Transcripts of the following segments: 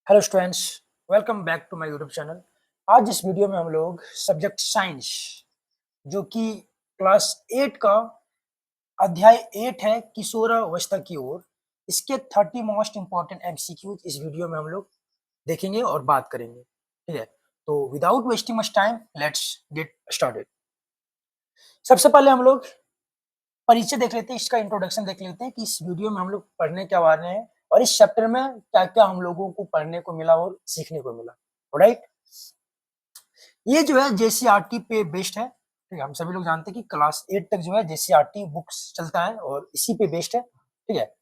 Hello students, welcome back to my YouTube channel. आज इस video में हम लोग सब्जेक्ट साइंस जो कि क्लास 8 का अध्याय 8 है किशोरावस्था की ओर, इसके 30 मोस्ट इंपॉर्टेंट एमसीक्यूज इस वीडियो में हम लोग देखेंगे और बात करेंगे। ठीक है, तो without wasting much time let's get started. सबसे पहले हम लोग परिचय देख लेते हैं, इसका इंट्रोडक्शन देख लेते हैं कि इस वीडियो में हम लोग पढ़ने क्या वाले हैं और इस चैप्टर में क्या क्या हम लोगों को पढ़ने को मिला और सीखने को मिला। राइट, ये जो है जेसीईआरटी पे बेस्ड है। ठीक है, हम सभी लोग जानते हैं कि क्लास 8 तक जो है जेसीईआरटी बुक्स चलता है और इसी पे बेस्ड है। ठीक है,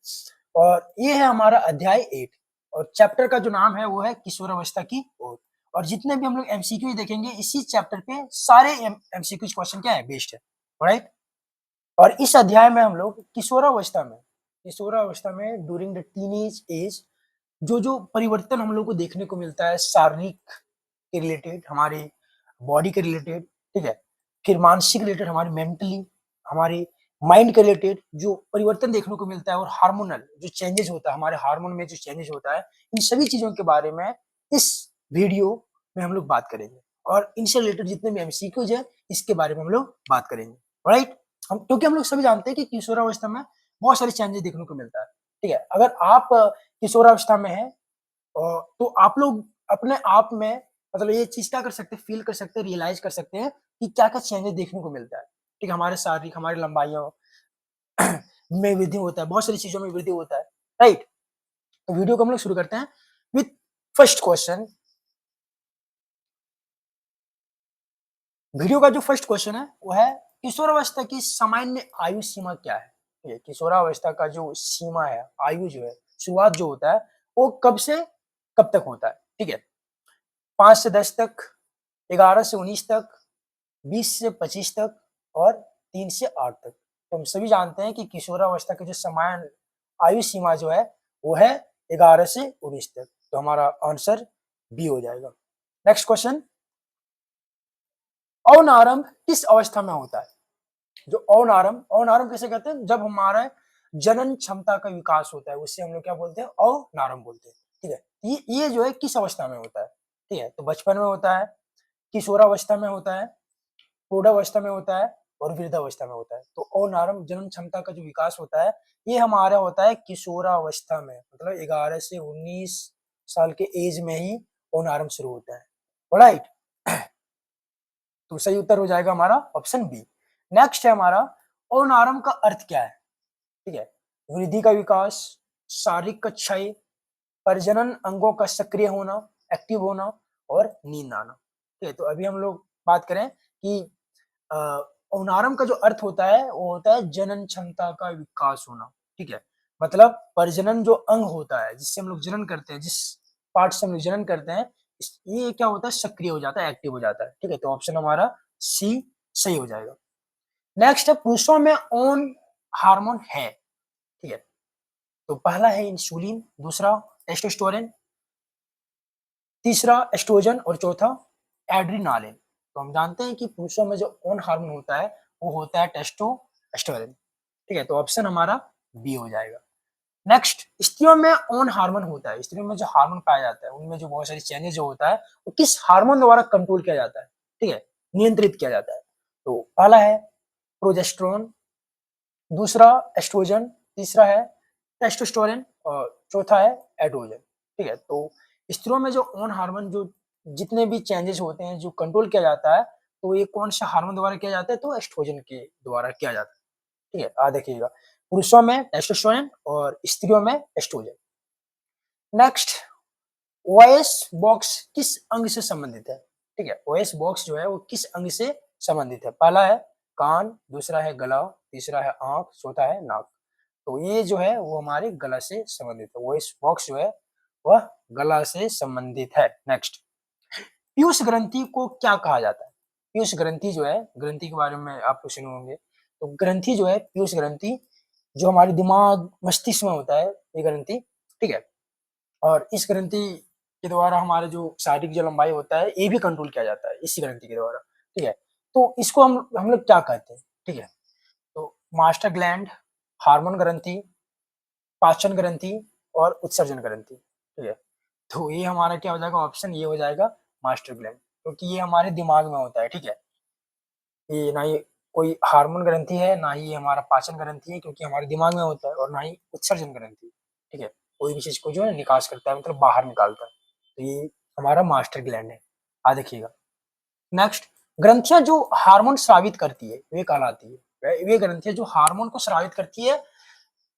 और ये है हमारा अध्याय 8 और चैप्टर का जो नाम है वो है किशोरावस्था की ओर। और जितने भी हम लोग एमसीक्यू देखेंगे इसी चैप्टर पे सारे एमसीक्यू क्वेश्चन क्या है, बेस्ड है। राइट, और इस अध्याय में हम लोग किशोरावस्था में ड्यूरिंग द टीनेज एज जो जो परिवर्तन हम लोग को देखने को मिलता है, शारीरिक के रिलेटेड, हमारे बॉडी के रिलेटेड, ठीक है, फिर मानसिक रिलेटेड, हमारे मेंटली, हमारे माइंड के रिलेटेड जो परिवर्तन देखने को मिलता है, और हार्मोनल जो चेंजेस होता है, हमारे हार्मोन में जो चेंजेस होता है, इन सभी चीजों के बारे में इस वीडियो में हम लोग बात करेंगे। और इनसे रिलेटेड जितने भी एमसीक्यूज है इसके बारे में हम लोग बात करेंगे। राइट, हम क्योंकि हम लोग सभी जानते हैं कि किशोरावस्था में बहुत सारे चेंजेस देखने को मिलता है। ठीक है, अगर आप किशोरावस्था में हैं तो आप लोग अपने आप में मतलब ये चीज क्या कर सकते हैं, फील कर सकते हैं, रियलाइज कर सकते हैं कि क्या क्या चेंजेस देखने को मिलता है। ठीक है, हमारे शारीरिक, हमारी लंबाइयों में वृद्धि होता है, बहुत सारी चीजों में वृद्धि होता है। राइट, तो वीडियो को हम लोग शुरू करते हैं विथ फर्स्ट क्वेश्चन। वीडियो का जो फर्स्ट क्वेश्चन है वो है किशोरावस्था की सामान्य आयु सीमा क्या है। ये किशोरावस्था का जो सीमा है, आयु जो है, शुरुआत जो होता है वो कब से कब तक होता है। ठीक है, 5 से 10 तक, 11 से 19 तक, 20 से 25 तक और 3 से 8 तक। तो हम सभी जानते हैं कि किशोरावस्था की जो समान आयु सीमा जो है वो है 11 से 19 तक। तो हमारा आंसर बी हो जाएगा। नेक्स्ट क्वेश्चन, औनारंभ किस अवस्था में होता है। जो औनारंभ किसे कहते हैं, जब हमारा जनन क्षमता का विकास होता है उससे हम लोग क्या बोलते हैं, औनारंभ बोलते हैं। ठीक है, ये जो है किस अवस्था में होता है। ठीक है, तो बचपन में होता है, किशोरावस्था में होता है, प्रौढ़ावस्था में होता है और वृद्धावस्था में होता है। तो औनारंभ जनन क्षमता का जो विकास होता है ये हमारा होता है किशोरावस्था में, मतलब 11 से 19 साल के एज में ही औनारंभ शुरू होता है। राइट, तो सही उत्तर हो जाएगा हमारा ऑप्शन बी। नेक्स्ट है हमारा, औनारंभ का अर्थ क्या है। ठीक है, वृद्धि का विकास, शारीरिक का क्षय, प्रजनन अंगों का सक्रिय होना, एक्टिव होना और नींद आना। ठीक है, तो अभी हम लोग बात करें कि अ, औनारंभ का जो अर्थ होता है वो होता है जनन क्षमता का विकास होना। ठीक है, मतलब प्रजनन जो अंग होता है जिससे हम लोग जनन करते हैं, जिस पार्ट से हम लोग जनन करते हैं, ये क्या होता है, सक्रिय हो जाता है, एक्टिव हो जाता है। ठीक है, तो ऑप्शन हमारा सी सही हो जाएगा। नेक्स्ट है, पुरुषों में ऑन हार्मोन है। ठीक है, तो पहला है इंसुलिन, दूसरा टेस्टोस्टेरोन, तीसरा एस्ट्रोजन और चौथा एड्रीनालिन। तो हम जानते हैं कि पुरुषों में जो ऑन हार्मोन होता है वो होता है टेस्टोस्टेरोन। ठीक है, तो ऑप्शन हमारा बी हो जाएगा। नेक्स्ट, स्त्रियों में ऑन हार्मोन होता है, स्त्रियों में जो हार्मोन पाया जाता है उनमें जो बहुत सारी चेंजेस जो होता है वो किस हार्मोन द्वारा कंट्रोल किया जाता है। ठीक है, नियंत्रित किया जाता है। तो पहला है प्रोजेस्टेरोन, दूसरा एस्ट्रोजन, तीसरा है टेस्टोस्टेरोन और चौथा है एड्रोजन। ठीक है, तो स्त्रियों में जो ऑन हार्मोन जो जितने भी चेंजेस होते हैं जो कंट्रोल किया जाता है तो ये कौन सा हार्मोन द्वारा किया जाता है, तो एस्ट्रोजन के द्वारा किया जाता है। ठीक है, देखिएगा, पुरुषों में टेस्टोस्टेरोन और स्त्रियों में एस्ट्रोजन। नेक्स्ट, वॉइस बॉक्स किस अंग से संबंधित है। ठीक है, वॉइस बॉक्स जो है वो किस अंग से संबंधित है। पहला है कान, दूसरा है गला, तीसरा है आंख, चौथा है नाक। तो ये जो है वो हमारे गला से संबंधित है, वॉइस बॉक्स जो है वह गला से संबंधित है। नेक्स्ट, पीयूष ग्रंथि को क्या कहा जाता है। पीयूष ग्रंथि जो है, ग्रंथि के बारे में आप सुने होंगे, तो ग्रंथि जो है, पीयूष ग्रंथि जो हमारे दिमाग मस्तिष्क में होता है ये ग्रंथि। ठीक है, और इस ग्रंथि के द्वारा हमारे जो शारीरिक जो लंबाई होता है ये भी कंट्रोल किया जाता है इसी ग्रंथि के द्वारा। ठीक है, तो इसको हम लोग क्या कहते हैं। ठीक है, तो मास्टर ग्लैंड, हार्मोन ग्रंथि, पाचन ग्रंथि और उत्सर्जन ग्रंथि। ठीक है, तो ये हमारा क्या हो जाएगा, ऑप्शन ये हो जाएगा मास्टर ग्लैंड, क्योंकि ये हमारे दिमाग में होता है, ठीक है। ये ना ही कोई हार्मोन ग्रंथि है, ना ही ये हमारा पाचन ग्रंथि है, क्योंकि हमारे दिमाग में होता है, और ना ही उत्सर्जन ग्रंथि, ठीक है। कोई भी चीज को जो है निकास करता है, मतलब बाहर निकालता है। तो ये हमारा मास्टर ग्लैंड है। आ देखिएगा नेक्स्ट, ग्रंथियां जो हार्मोन स्रावित करती है वे कहलाती है, वे ग्रंथियां जो हार्मोन को स्रावित करती है,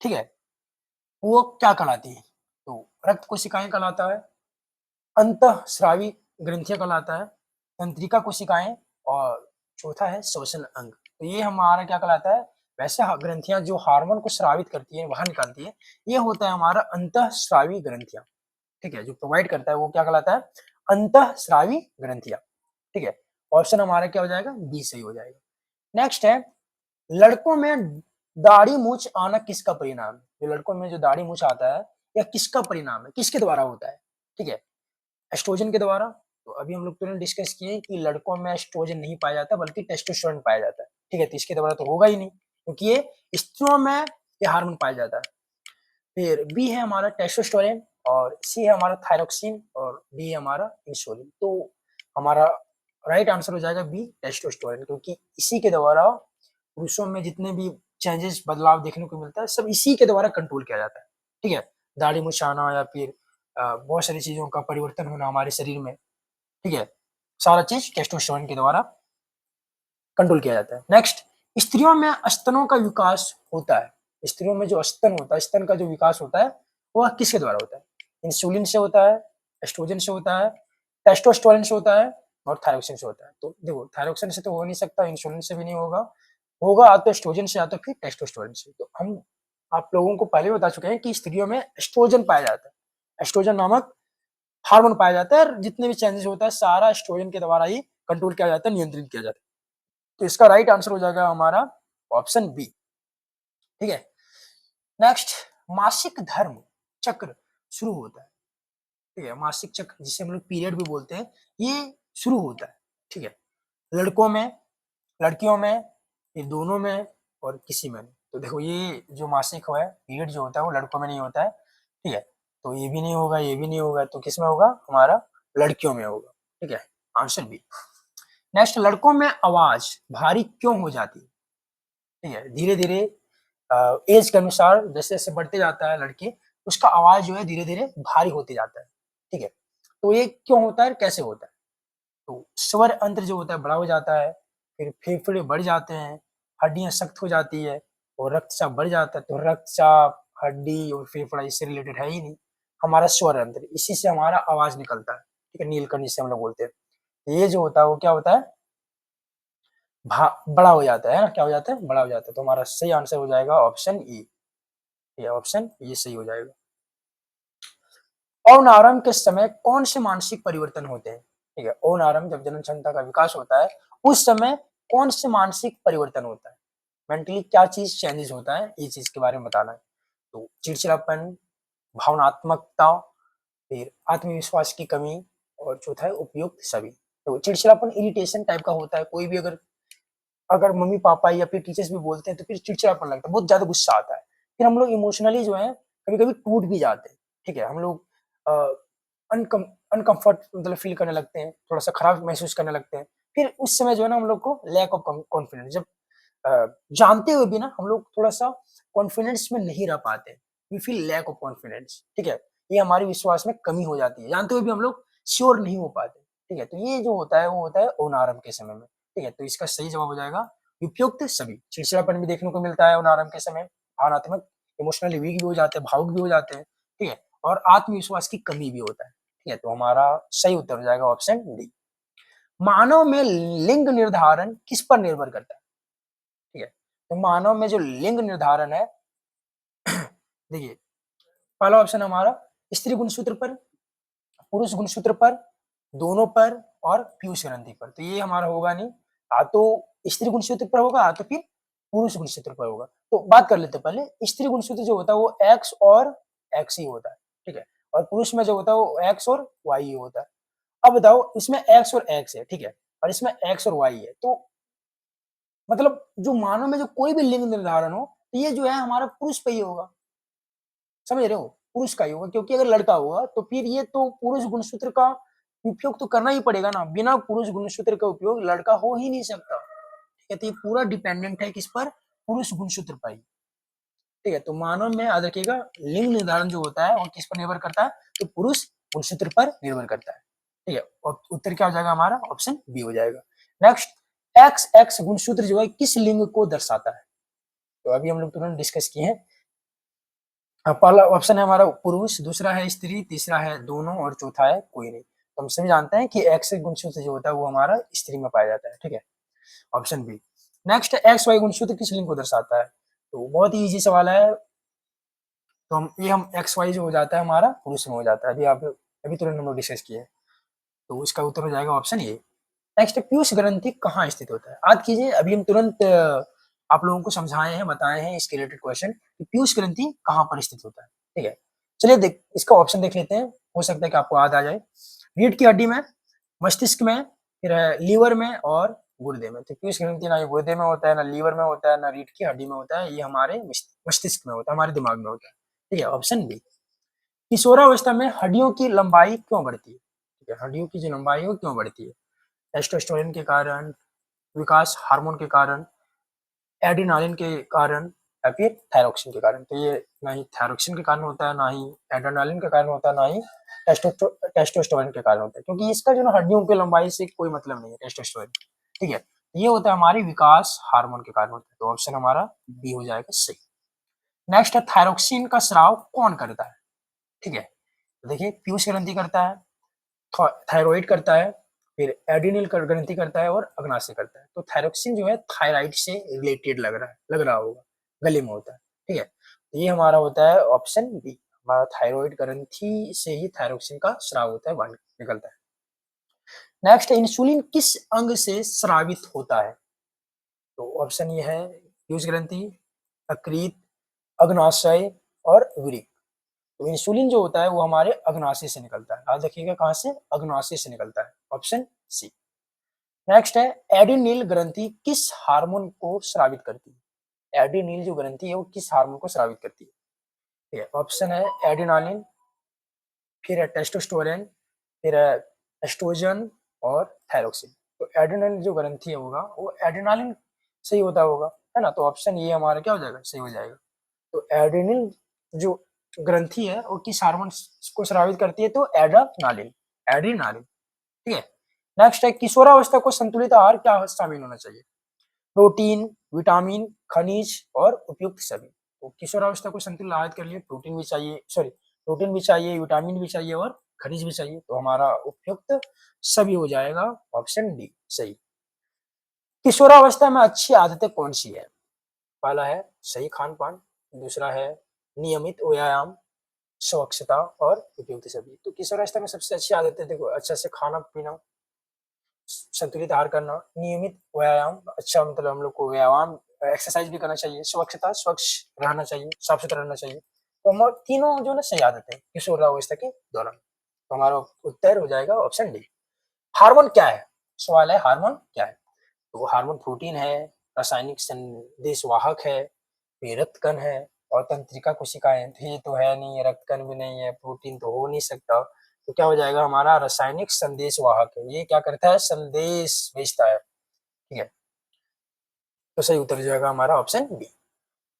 ठीक है, वो क्या कहलाती है? तो रक्त कोशिकाएं कहलाता है, अंतःस्रावी ग्रंथियां कहलाता है, तंत्रिका कोशिकाएं, और चौथा है श्वसन अंग। तो ये हमारा क्या कहलाता है? वैसे ग्रंथियां जो हार्मोन को स्रावित करती है, बाहर निकालती है, ये होता है हमारा अंतःस्रावी ग्रंथियां, ठीक है। जो प्रोवाइड करता है वो क्या कहलाता है? अंतःस्रावी ग्रंथियां, ठीक है। ऑप्शन हमारा क्या हो जाएगा? बी सही हो जाएगा। नेक्स्ट है, लड़कों में दाढ़ी मूछ आना किसका परिणाम है? जो लड़कों में जो दाढ़ी मूछ आता है, या किसका परिणाम है, किसके द्वारा होता है? ठीक है, एस्ट्रोजन के द्वारा। तो अभी हम लोग तुरंत डिस्कस किए कि लड़कों में एस्ट्रोजन नहीं पाया जाता, बल्कि टेस्टोस्टेरोन पाया जाता है, ठीक है। तो इसके द्वारा तो होगा ही नहीं, क्योंकि ये स्त्रियों में ये हार्मोन पाया जाता है। फिर बी है हमारा टेस्टोस्टेरोन, और सी है हमारा थायरोक्सिन, और डी है हमारा इंसुलिन। तो हमारा राइट आंसर हो जाएगा बी टेस्टोस्टेरोन, क्योंकि इसी के द्वारा पुरुषों में जितने भी चेंजेस, बदलाव देखने को मिलता है, सब इसी के द्वारा कंट्रोल किया जाता है, ठीक है। दाढ़ी मूछ आना, या फिर बहुत सारी चीजों का परिवर्तन होना हमारे शरीर में, ठीक है, सारा चीज टेस्टोस्टेरोन के द्वारा कंट्रोल किया जाता है। नेक्स्ट, स्त्रियों में स्तनों का विकास होता है। स्त्रियों में जो स्तन होता है, स्तन का जो विकास होता है, वह किसके द्वारा होता है? इंसुलिन से होता है, एस्ट्रोजन से होता है, टेस्टोस्टेरोन से होता है, और थायरोक्सिन से होता है। तो देखो, थायरोक्सिन से तो हो नहीं सकता, इंसुलिन से भी नहीं होगा, होगा या तो एस्ट्रोजन से या तो फिर टेस्टोस्टेरोन से। तो हम आप लोगों को पहले बता चुके हैं कि स्त्रियों में एस्ट्रोजन पाया जाता है, एस्ट्रोजन नामक हार्मोन पाया जाता है, और जितने भी चेंजेस होता है सारा एस्ट्रोजन के द्वारा ही कंट्रोल किया जाता है, नियंत्रित किया जाता है। तो इसका राइट आंसर हो जाएगा हमारा ऑप्शन बी, ठीक है। नेक्स्ट, मासिक धर्म चक्र शुरू होता है, ठीक है। मासिक चक्र, जिसे हम लोग पीरियड भी बोलते हैं, ये शुरू होता है, ठीक है, लड़कों में, लड़कियों में, ये दोनों में, और किसी में नहीं। तो देखो, ये जो मासिक है, पीरियड जो होता है, वो लड़कों में नहीं होता है, ठीक है। तो ये भी नहीं होगा, ये भी नहीं होगा, तो किस में होगा? हमारा लड़कियों में होगा, ठीक है। Answer B. नेक्स्ट, लड़कों में आवाज भारी क्यों हो जाती है? ठीक है, धीरे धीरे एज के अनुसार जैसे जैसे बढ़ते जाता है लड़के, उसका आवाज जो है धीरे धीरे भारी होते जाता है, ठीक है। तो ये क्यों होता है, कैसे होता है? तो स्वर अंतर जो होता है बड़ा हो जाता है, फिर फेफड़े बढ़ जाते हैं, हड्डियां सख्त हो जाती है, और रक्तचाप बढ़ जाता है। तो रक्तचाप, हड्डी और फेफड़ा इससे रिलेटेड है ही नहीं, हमारा स्वर अंतर, इसी से हमारा आवाज निकलता है, ठीक है, नीलकंठ जिसे हम लोग बोलते हैं। ये जो होता है वो क्या होता है? बड़ा हो जाता है ना, क्या हो जाता है? बड़ा हो जाता है। तो हमारा सही आंसर हो जाएगा ऑप्शन ई, ये ऑप्शन ये सही हो जाएगा। यौन आरंभ के समय कौन से मानसिक परिवर्तन होते हैं? ठीक है, यौन आरंभ जब जनन क्षमता का विकास होता है, उस समय कौन से मानसिक परिवर्तन होता है? मेंटली क्या चीज चेंजेस होता है, ये चीज के बारे में बताना है। तो चिड़चिड़ापन, भावनात्मकता, फिर आत्मविश्वास की कमी, और चौथा है उपयुक्त सभी। तो चिड़चिड़ापन इरिटेशन टाइप का होता है, कोई भी अगर अगर मम्मी पापा या फिर टीचर्स भी बोलते हैं तो फिर चिड़चिड़ापन लगता है, बहुत ज्यादा गुस्सा आता है, फिर हम लोग इमोशनली जो है कभी कभी टूट भी जाते हैं, ठीक है। हम लोग अनकंफर्ट मतलब फील करने लगते हैं, थोड़ा सा खराब महसूस करने लगते हैं। फिर उस समय जो है ना हम लोग को लैक ऑफ कॉन्फिडेंस, जब जानते हुए भी ना हम लोग थोड़ा सा कॉन्फिडेंस में नहीं रह पाते, we feel lack of confidence, ठीक है। ये हमारे विश्वास में कमी हो जाती है, जानते हुए भी हम लोग श्योर नहीं हो पाते, ठीक है। तो ये जो होता है वो होता है औनारंभ के समय में, ठीक है। तो इसका सही जवाब हो जाएगा उपयुक्त सभी। चिड़चिड़ापन भी देखने को मिलता है औनारंभ के समय, भावनात्मक इमोशनली वीक भी हो जाते हैं, भावुक भी हो जाते हैं, ठीक है, और आत्मविश्वास की कमी भी होता है, ठीक है। तो हमारा सही उत्तर हो जाएगा ऑप्शन डी। मानव में लिंग निर्धारण किस पर निर्भर करता है? ठीक है, तो मानव में जो लिंग निर्धारण है, देखिए, पहला ऑप्शन हमारा स्त्री गुणसूत्र पर, पुरुष गुणसूत्र पर, दोनों पर, और पीयूष ग्रंथि पर। तो ये हमारा होगा नहीं, या तो स्त्री गुणसूत्र पर होगा, या तो फिर पुरुष गुणसूत्र पर होगा। तो बात कर लेते हैं पहले, स्त्री गुणसूत्र जो होता है वो एक्स और एक्स ही होता है, ठीक है, और पुरुष में जो होता है वो एक्स और वाई ही होता है। अब बताओ, इसमें एक्स और एक्स है, ठीक है, और इसमें एक्स और वाई है, तो मतलब जो मानव में जो कोई भी लिंग निर्धारण हो, तो ये जो है हमारा पुरुष पे ही होगा, समझ रहे हो? पुरुष का ही होगा, क्योंकि अगर लड़का होगा तो फिर ये तो पुरुष गुणसूत्र का उपयोग तो करना ही पड़ेगा ना, बिना पुरुष गुणसूत्र का उपयोग लड़का हो ही नहीं सकता। ठीक है, तो ये पूरा डिपेंडेंट है किस पर, पुरुष गुणसूत्र पर ही। ठीक है, तो मानव में याद रखिएगा लिंग निर्धारण जो होता है वो किस पर निर्भर करता है, तो पुरुष गुणसूत्र पर निर्भर करता है। ठीक है, और उत्तर क्या हो जाएगा हमारा, ऑप्शन बी हो जाएगा। नेक्स्ट, एक्स एक्स गुणसूत्र जो है किस लिंग को दर्शाता है, तो अभी हम लोग तुरंत डिस्कस किए हैं। पहला ऑप्शन है हमारा पुरुष, दूसरा है स्त्री, तीसरा है दोनों और चौथा है कोई नहीं। तो हम सभी जानते हैं कि एक्स गुणसूत्र जो होता है वो हमारा स्त्री में पाया जाता है। ठीक है, option B. Next, X Y गुणसूत्र किस लिंग को दर्शाता है, तो बहुत ही इजी सवाल है। तो हम एक्स वाई जो हो जाता है हमारा पुरुष में हो जाता है, अभी तुरंत हम लोग डिस्कस किए, तो इसका उत्तर हो जाएगा ऑप्शन ए। नेक्स्ट, पीयूष ग्रंथि कहाँ स्थित होता है, याद कीजिए अभी हम तुरंत आप लोगों को समझाए हैं, बताए हैं इसके रिलेटेड क्वेश्चन कि पीयूष ग्रंथि कहाँ पर स्थित होता है। ठीक है, चलिए इसका ऑप्शन देख लेते हैं, हो सकता है कि आपको याद आ जाए। रीढ़ की हड्डी में, मस्तिष्क में, फिर लीवर में और गुर्दे में। तो पीयूष ग्रंथि ना गुर्दे में होता है, ना लीवर में होता है, ना रीढ़ की हड्डी में होता है, ये हमारे मस्तिष्क में होता है, हमारे दिमाग में होता है। ठीक है, ऑप्शन बी। किशोरावस्था में हड्डियों की लंबाई क्यों बढ़ती है, ठीक है, हड्डियों की जो लंबाई है वो क्यों बढ़ती है, टेस्टोस्टेरोन के कारण, विकास हार्मोन के कारण, एड्रेनालिन के कारण, या फिर थायरोक्सिन के कारण। तो ये ना ही थायरोक्सिन के कारण होता है, ना ही एड्रेनालिन के कारण होता है, ना ही टेस्टोस्टेरोन के कारण होता है, क्योंकि इसका जो ना हड्डियों की लंबाई से कोई मतलब नहीं है टेस्टोस्टेरोन। ठीक है, ये होता है हमारी विकास हार्मोन के कारण होता है, तो ऑप्शन हमारा बी हो जाएगा सही। नेक्स्ट है, थायरोक्सिन का स्राव कौन करता है, ठीक है, तो देखिए पीयूष ग्रंथि करता है, थायराइड करता है, फिर एड्रिनल ग्रंथि करता है और अग्नाशय करता है। तो थायरोक्सिन जो है थायराइड से रिलेटेड लग रहा होगा, गले में होता है। ठीक है, तो ये हमारा होता है ऑप्शन बी, हमारा थायराइड ग्रंथि से ही थायरोक्सिन का स्राव होता है, बाहर निकलता है। नेक्स्ट, इंसुलिन किस अंग से स्रावित होता है, तो ऑप्शन ये है पीयूष ग्रंथि, यकृत, अग्नाशय और वृक्क। तो इंसुलिन जो होता है वो हमारे अग्नाशय से निकलता है, याद रखिएगा कहां से, अग्नाशय से निकलता है, ऑप्शन सी। नेक्स्ट है, एड्रिनल ग्रंथि किस हार्मोन को स्रावित करती है, एड्रिनल जो ग्रंथि है वो किस हार्मोन को स्रावित करती है, ठीक है, ऑप्शन है एड्रेनालिन, फिर है टेस्टोस्टेरोन, फिर है एस्ट्रोजन और थायरोक्सिन। तो एड्रेनल जो ग्रंथि है होगा वो एड्रेनालिन सही होता होगा, है ना, तो ऑप्शन ये हमारा क्या हो जाएगा, सही हो जाएगा। तो एड्रेनल जो ग्रंथि है वो किस हार्मोन को स्रावित करती है, तो एड्रेनालिन, एड्रेनालिन। ठीक है, नेक्स्ट है, किशोरावस्था को संतुलित आहार क्या शामिल होना चाहिए, प्रोटीन, विटामिन, खनिज और उपयुक्त सभी। तो किशोरावस्था को संतुलित आहार के लिए प्रोटीन भी चाहिए, सॉरी प्रोटीन भी चाहिए, विटामिन भी चाहिए और खनिज भी चाहिए, तो हमारा उपयुक्त सभी हो जाएगा, ऑप्शन डी सही। किशोरावस्था में अच्छी आदतें कौन सी है, पहला है सही खान पान, दूसरा है नियमित व्यायाम, स्वच्छता और उपयुक्त सभी। तो किशोरावस्था में सबसे अच्छी आदतें देखो, अच्छा से खाना पीना, संतुलित आहार करना, नियमित व्यायाम, अच्छा मतलब हम लोग को व्यायाम एक्सरसाइज भी करना चाहिए, स्वच्छता, स्वच्छ रहना चाहिए, साफ सुथरा रहना चाहिए। तो हम तीनों जो ना सही आदतें किशोरावस्था के दौरान, तो हमारा उत्तर हो जाएगा ऑप्शन डी। हार्मोन क्या है, सवाल है हार्मोन क्या है, तो हार्मोन प्रोटीन है, रासायनिक संदेशवाहक है, फिर रक्तकण है और तंत्रिका कोशिकाएं। तो ये तो है नहीं, रक्तकण भी नहीं है, प्रोटीन तो हो नहीं सकता, तो क्या हो जाएगा हमारा रासायनिक संदेशवाहक है, ये क्या करता है, संदेश भेजता है। ठीक है, तो सही उत्तर हो जाएगा हमारा ऑप्शन बी।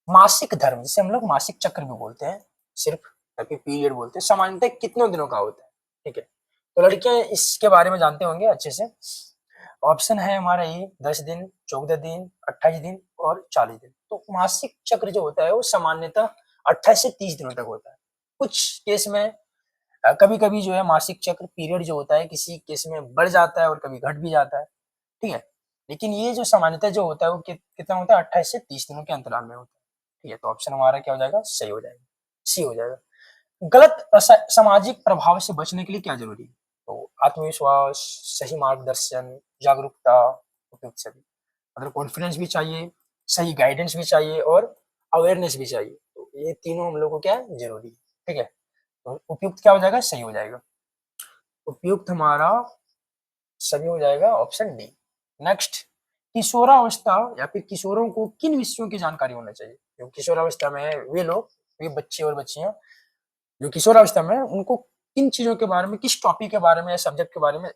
मासिक धर्म, जिसे हम लोग मासिक चक्र भी बोलते हैं, सिर्फ पीरियड बोलते हैं, सामान्यतः कितने दिनों का होता है। ठीक है, तो लड़कियां इसके बारे में जानते होंगे अच्छे से। ऑप्शन है हमारा ये 10 दिन, 14 दिन, 28 दिन और 40 दिन। तो मासिक चक्र जो होता है वो सामान्यतः 28 से 30 दिनों तक होता है। कुछ केस में कभी कभी जो है मासिक चक्र पीरियड जो होता है किसी केस में बढ़ जाता है और कभी घट भी जाता है। ठीक है, लेकिन ये जो सामान्यतः जो होता है वो कितना होता है, 28 से 30 दिनों के अंतराल में होता है। ठीक है, तो ऑप्शन हमारा क्या हो जाएगा, सही हो जाएगा, सी हो जाएगा। गलत सामाजिक प्रभाव से बचने के लिए क्या जरूरी है, तो आत्मविश्वास, सही मार्गदर्शन, जागरूकता, उपयुक्त सभी। मतलब कॉन्फिडेंस भी चाहिए, सही गाइडेंस भी चाहिए और अवेयरनेस भी चाहिए, तो ये तीनों हम लोग को क्या है, जरूरी है। ठीक है, तो उपयुक्त क्या हो जाएगा, सही हो जाएगा, उपयुक्त हमारा सभी हो जाएगा, ऑप्शन डी। नेक्स्ट, किशोरावस्था या फिर किशोरों को किन विषयों की जानकारी होना चाहिए, जो किशोरावस्था में है वे लोग, वे बच्चे और बच्चियां जो किशोरावस्था में उनको किन चीजों के बारे में, किस टॉपिक के बारे में या सब्जेक्ट के बारे में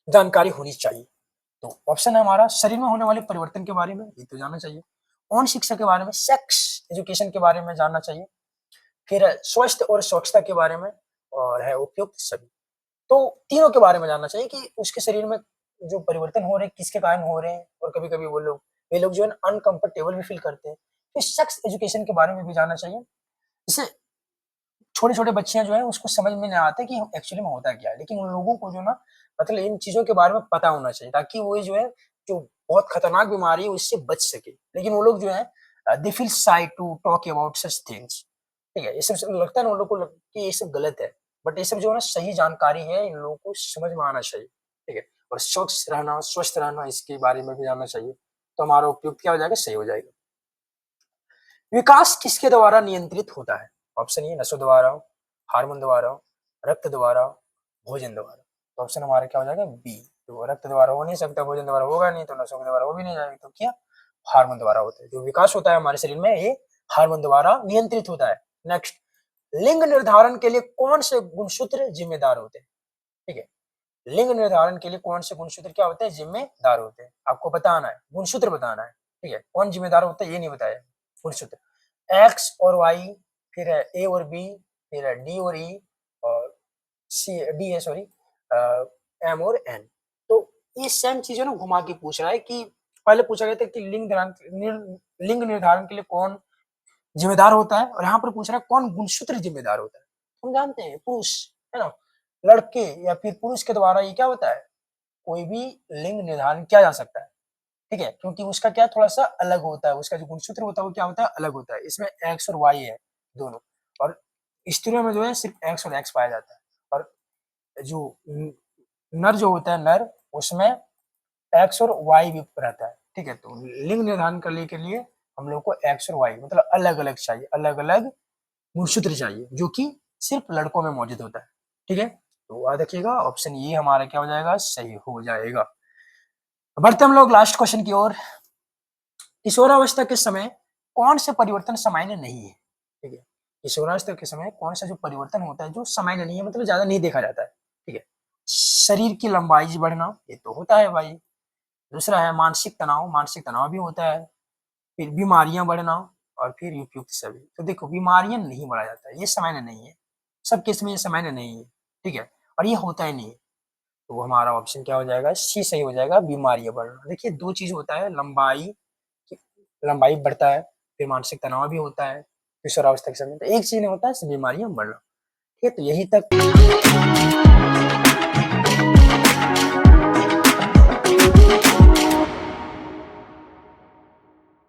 जानकारी होनी चाहिए। तो ऑप्शन है हमारा शरीर में होने वाले परिवर्तन के बारे में, ये तो जानना चाहिए। यौन शिक्षा के बारे में, सेक्स एजुकेशन के बारे में जानना चाहिए। फिर है स्वास्थ्य और स्वच्छता के बारे में, और है उपयुक्त सभी। तो तीनों के बारे में जानना चाहिए कि उसके शरीर में जो परिवर्तन हो रहे हैं किसके कारण हो रहे हैं, और कभी-कभी वे लोग जो है अनकंफर्टेबल भी फील करते हैं। फिर सेक्स एजुकेशन के बारे में भी जानना चाहिए। जैसे छोटे-छोटे बच्चे जो हैं उसको समझ में नहीं आता कि एक्चुअली में होता क्या है। लेकिन उन लोगों को जो ना मतलब इन चीज़ों के बारे में पता होना चाहिए ताकि वो जो है जो बहुत खतरनाक बीमारी है उससे बच सके। लेकिन वो लोग जो है they feel shy to talk about such things. ठीक है? ये सब लगता है ना उन लोग को कि ये सब गलत है। बट ये सब जो है ना सही जानकारी है, इन लोगों को समझ में आना चाहिए। ठीक है? और स्वच्छ रहना, स्वस्थ रहना इसके बारे में भी जानना चाहिए। तो हमारा उपयुक्त क्या हो जाएगा? सही हो जाएगा। विकास किसके द्वारा नियंत्रित होता है? ऑप्शन ए नसों द्वारा, हार्मोन द्वारा, रक्त द्वारा, भोजन द्वारा। तो ऑप्शन हमारा क्या हो जाएगा? बी। तो रक्त द्वारा हो नहीं सकता, भोजन द्वारा होगा नहीं, तो नसों के द्वारा हो भी नहीं जाएगा, तो क्या? हार्मोन द्वारा होता है। जो विकास होता है हमारे शरीर में ये हार्मोन द्वारा नियंत्रित होता है। नेक्स्ट, लिंग निर्धारण के लिए कौन से गुणसूत्र जिम्मेदार होते हैं? ठीक है, लिंग निर्धारण के लिए कौन से गुणसूत्र क्या होते हैं? जिम्मेदार होते हैं। आपको बताना है, गुणसूत्र बताना है। ठीक है, कौन जिम्मेदार होता है ये नहीं बताया। गुणसूत्र एक्स और वाई, फिर है ए और बी, फिर है डी और ई, और सी डी है सॉरी, एम और एन। तो ये सेम चीजें ना घुमा के पूछ रहा है कि पहले पूछा गया था कि लिंग निर्धारण के लिए कौन जिम्मेदार होता है, और यहाँ पर पूछ रहा है कौन गुणसूत्र जिम्मेदार होता है। हम जानते हैं पुरुष, है ना, लड़के या फिर पुरुष के द्वारा ये क्या होता है, कोई भी लिंग निर्धारण किया जा सकता है। ठीक है, क्योंकि उसका क्या थोड़ा सा अलग होता है, उसका जो गुणसूत्र होता है वो क्या होता है, अलग होता है। इसमें एक्स और वाई है दोनों, और स्त्रियों में जो है सिर्फ एक्स और एक्स पाया जाता है। और जो नर जो होता है नर, उसमें एक्स और वाई भी रहता है। ठीक है, तो लिंग निर्धारण करने के लिए हम लोग को एक्स और वाई मतलब अलग अलग चाहिए, अलग अलग गुणसूत्र चाहिए, जो कि सिर्फ लड़कों में मौजूद होता है। ठीक है, तो याद रखिएगा ऑप्शन ये हमारा क्या हो जाएगा? सही हो जाएगा। बढ़ते हम लोग लास्ट क्वेश्चन की ओर। किशोरावस्था के समय कौन से परिवर्तन सामान्य नहीं है? ठीक है, किशोरावस्था के समय कौन सा जो परिवर्तन होता है जो सामान्य नहीं है, मतलब ज्यादा नहीं देखा जाता है। ठीक है, शरीर की लंबाई बढ़ना, ये तो होता है भाई। दूसरा है मानसिक तनाव भी होता है। फिर बीमारियां बढ़ना, और फिर उपयुक्त सभी। तो देखो बीमारियां नहीं बढ़ा जाता है, ये सामान्य नहीं है। सब केस में ये सामान्य नहीं है। ठीक है, और ये होता ही नहीं है। तो हमारा ऑप्शन क्या हो जाएगा? सी सही हो जाएगा, बीमारियां बढ़ना। देखिए दो चीज होता है, लंबाई बढ़ता है, फिर मानसिक तनाव भी होता है किशोरावस्था के समय। तो एक चीज नहीं होता है, बीमारियां बढ़ना। ठीक है, तो यही तक